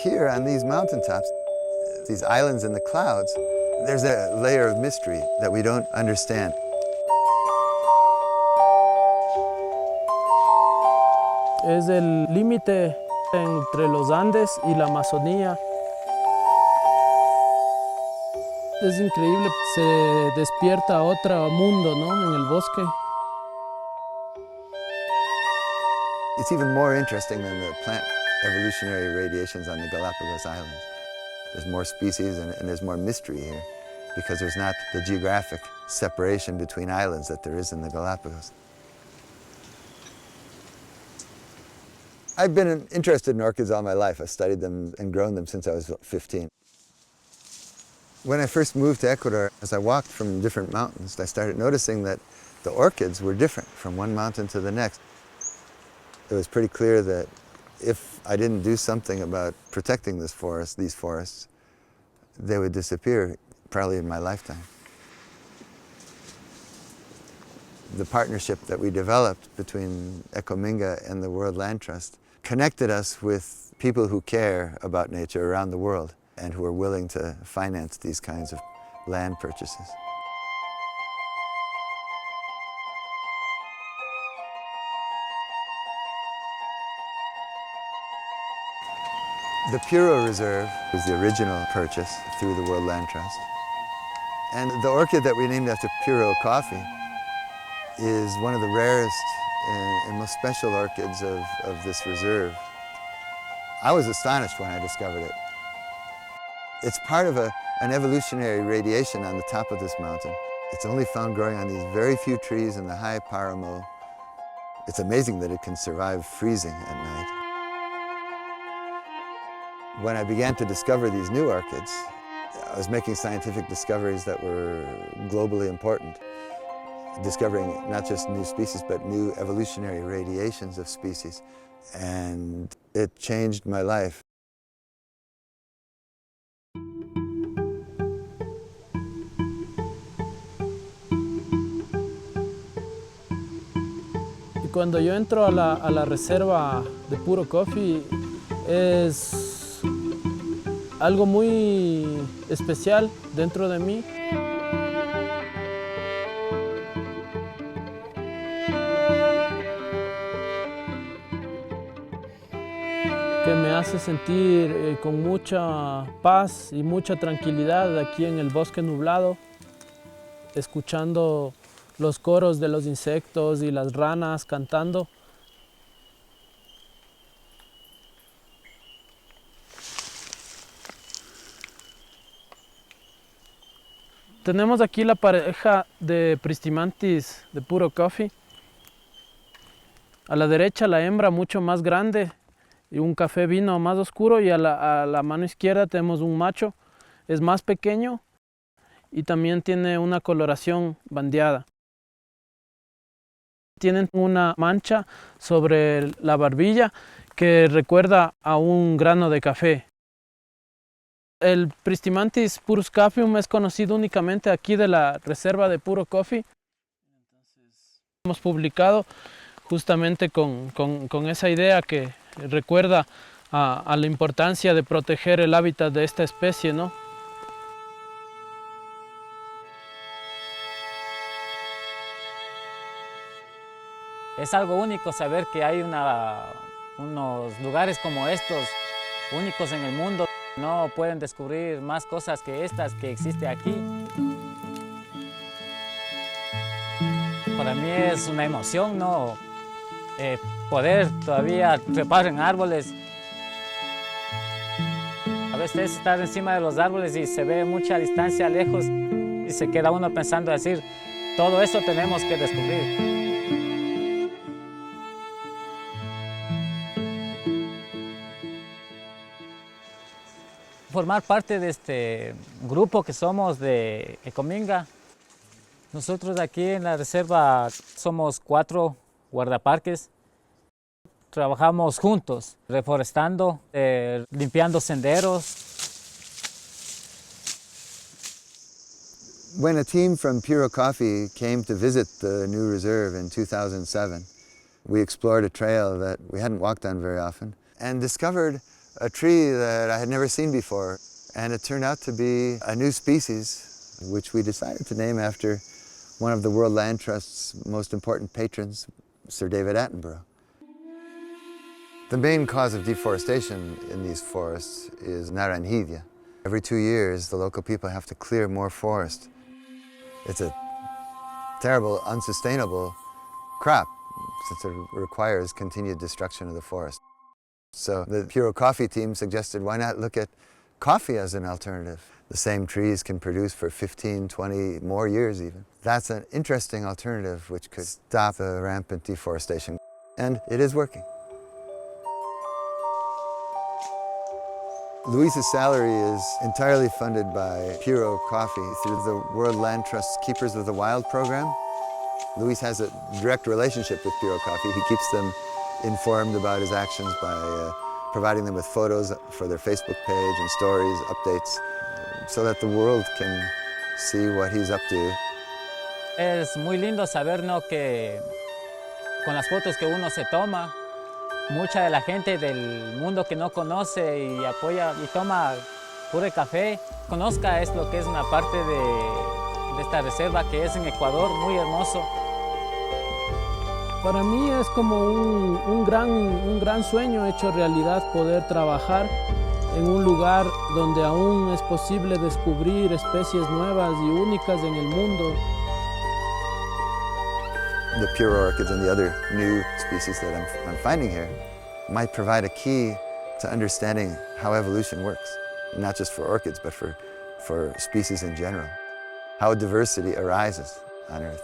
Here on these mountaintops, these islands in the clouds, there's a layer of mystery that we don't understand. Es el límite entre los Andes y la Amazonía. Es increíble, se despierta otro mundo, ¿no?, en el bosque. It's even more interesting than the plant evolutionary radiations on the Galapagos Islands. There's more species and there's more mystery here because there's not the geographic separation between islands that there is in the Galapagos. I've been interested in orchids all my life. I've studied them and grown them since I was 15. When I first moved to Ecuador, as I walked from different mountains, I started noticing that the orchids were different from one mountain to the next. It was pretty clear that if I didn't do something about protecting these forests, they would disappear probably in my lifetime. The partnership that we developed between Ecominga and the World Land Trust connected us with people who care about nature around the world and who are willing to finance these kinds of land purchases. The Puro Reserve was the original purchase through the World Land Trust. And the orchid that we named after Puro Coffee is one of the rarest and most special orchids of this reserve. I was astonished when I discovered it. It's part of an evolutionary radiation on the top of this mountain. It's only found growing on these very few trees in the high Paramo. It's amazing that it can survive freezing at night. When I began to discover these new orchids, I was making scientific discoveries that were globally important. Discovering not just new species, but new evolutionary radiations of species. And it changed my life. Y cuando yo entro a la reserva de Puro Coffee, es algo muy especial dentro de mí. Que me hace sentir con mucha paz y mucha tranquilidad aquí en el bosque nublado, escuchando los coros de los insectos y las ranas cantando. Tenemos aquí la pareja de Pristimantis de Puro Coffee. A la derecha la hembra mucho más grande y un café vino más oscuro, y a la mano izquierda tenemos un macho, es más pequeño y también tiene una coloración bandeada. Tienen una mancha sobre la barbilla que recuerda a un grano de café. El Pristimantis puruscapium es conocido únicamente aquí de la reserva de Puro Coffee. Hemos publicado justamente con esa idea que recuerda a la importancia de proteger el hábitat de esta especie, ¿no? Es algo único saber que hay unos lugares como estos, únicos en el mundo. No pueden descubrir más cosas que estas que existe aquí. Para mí es una emoción, ¿no? Poder todavía trepar en árboles. A veces estar encima de los árboles y se ve mucha distancia lejos y se queda uno pensando decir, todo eso tenemos que descubrir. Formar parte de este grupo que somos de Ecominga. Nosotros aquí en la reserva somos 4 guardaparques. Trabajamos juntos, reforestando, limpiando senderos. When a team from Puro Coffee came to visit the new reserve in 2007, we explored a trail that we hadn't walked on very often and discovered a tree that I had never seen before, and it turned out to be a new species, which we decided to name after one of the World Land Trust's most important patrons, Sir David Attenborough. The main cause of deforestation in these forests is naranjilla. Every 2 years, the local people have to clear more forest. It's a terrible, unsustainable crop, since it requires continued destruction of the forest. So the Puro Coffee team suggested, why not look at coffee as an alternative? The same trees can produce for 15, 20 more years even. That's an interesting alternative which could stop the rampant deforestation. And it is working. Luis's salary is entirely funded by Puro Coffee through the World Land Trust's Keepers of the Wild program. Luis has a direct relationship with Puro Coffee. He keeps them informed about his actions by providing them with photos for their Facebook page and stories, updates, so that the world can see what he's up to. Es muy lindo saber, ¿no?, que con las fotos que uno se toma, mucha de la gente del mundo que no conoce y apoya y toma puro café, conozca es lo que es una parte de esta reserva que es en Ecuador, muy hermoso. Para mí es como un gran sueño hecho realidad poder trabajar en un lugar donde aún es posible descubrir especies nuevas y únicas en el mundo. The pure orchids and the other new species that I'm finding here might provide a key to understanding how evolution works, not just for orchids, but for species in general, how diversity arises on Earth.